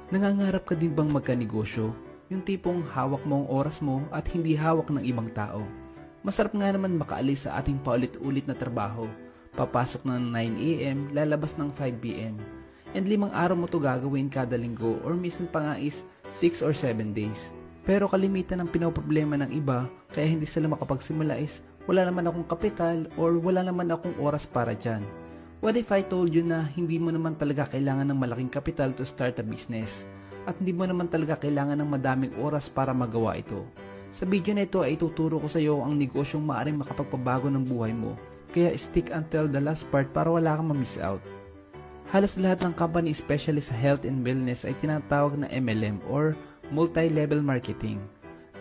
Nangangarap ka din bang magkanegosyo? Yung tipong hawak mo ang oras mo at hindi hawak ng ibang tao. Masarap nga naman makaalis sa ating paulit-ulit na trabaho. Papasok ng 9 AM, lalabas ng 5 PM. And 5 araw mo to gagawin kada linggo or minsan pa nga is 6 or 7 days. Pero kalimitan ng pinoproblema ng iba kaya hindi sila makapagsimula is wala naman akong kapital or wala naman akong oras para dyan. What if I told you na hindi mo naman talaga kailangan ng malaking kapital to start a business? At hindi mo naman talaga kailangan ng madaming oras para magawa ito. Sa video na ito ay ituturo ko sa iyo ang negosyong maaaring makapagpabago ng buhay mo. Kaya stick until the last part para wala kang ma-miss out. Halos lahat ng company especially sa health and wellness ay tinatawag na MLM or multi-level marketing.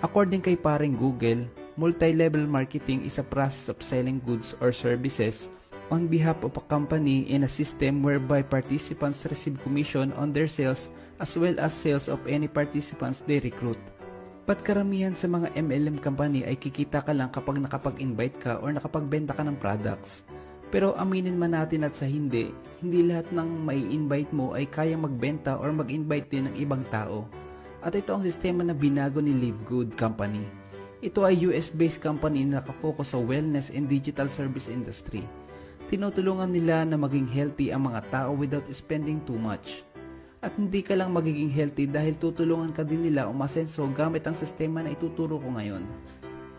According kay paring Google, multi-level marketing is a process of selling goods or services on behalf of a company in a system whereby participants receive commission on their sales as well as sales of any participants they recruit. Ba't karamihan sa mga MLM company ay kikita ka lang kapag nakapag-invite ka or nakapagbenta ka ng products? Pero aminin man natin at sa hindi lahat ng mai-invite mo ay kayang magbenta or mag-invite din ng ibang tao. At ito ang sistema na binago ni Live Good Company. Ito ay US-based company na nakafocus sa wellness and digital service industry. Tinutulungan nila na maging healthy ang mga tao without spending too much. At hindi ka lang magiging healthy dahil tutulungan ka din nila umasenso gamit ang sistema na ituturo ko ngayon.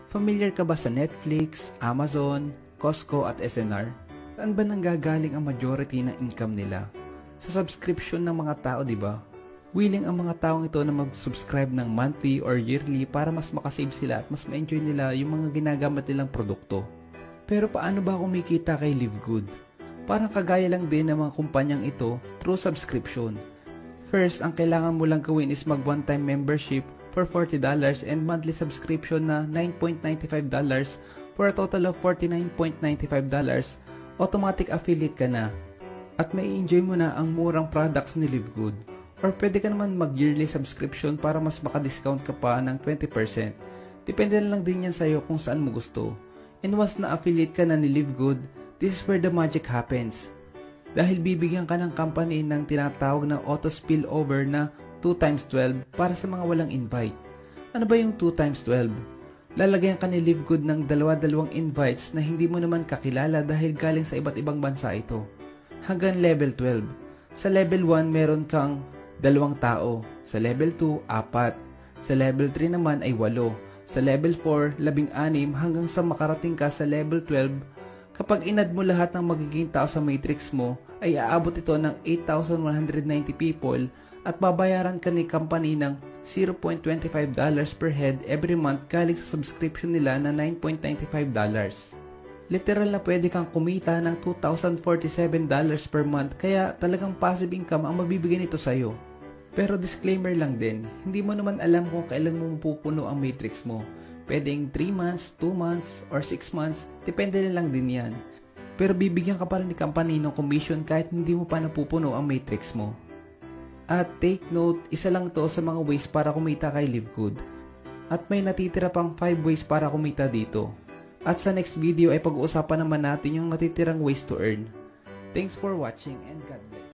Familiar ka ba sa Netflix, Amazon, Costco at SNR? Saan ba nanggagaling ang majority ng income nila? Sa subscription ng mga tao, di ba? Willing ang mga taong ito na mag-subscribe ng monthly or yearly para mas makasave sila at mas ma-enjoy nila yung mga ginagamit nilang produkto. Pero paano ba kumikita kay Live Good? Parang kagaya lang din ng mga kumpanyang ito through subscription. First, ang kailangan mo lang gawin is mag one-time membership for $40 and monthly subscription na $9.95 for a total of $49.95. Automatic affiliate ka na. At may enjoy mo na ang murang products ni Live Good. Or pwede ka naman mag-yearly subscription para mas maka-discount ka pa ng 20%. Depende na lang din yan sa'yo kung saan mo gusto. And once na affiliate ka na ni Live Good, this is where the magic happens. Dahil bibigyan ka ng company ng tinatawag na auto spillover na 2x12 para sa mga walang invite. Ano ba yung 2x12? Lalagyan ka ni Live Good ng dalawa-dalawang invites na hindi mo naman kakilala dahil galing sa iba't ibang bansa ito. Hanggang level 12. Sa level 1 meron kang 2 tao. Sa level 2, 4. Sa level 3 naman ay 8. Sa level 4, 16 hanggang sa makarating ka sa level 12. Kapag inad mo lahat ng magiging tao sa matrix mo, ay aabot ito ng 8,190 people at babayaran ka ni company ng $0.25 per head every month galing sa subscription nila na $9.95. Literal na pwede kang kumita ng $2,047 per month kaya talagang passive income ang mabibigay nito sa'yo. Pero disclaimer lang din, hindi mo naman alam kung kailan mo mapupuno ang matrix mo. Pwedeng 3 months, 2 months, or 6 months, depende na lang din yan. Pero bibigyan ka pa rin ni company ng commission kahit hindi mo pa napupuno ang matrix mo. At take note, isa lang to sa mga ways para kumita kay Live Good. At may natitira pang 5 ways para kumita dito. At sa next video ay pag-uusapan naman natin yung natitirang ways to earn. Thanks for watching and God bless.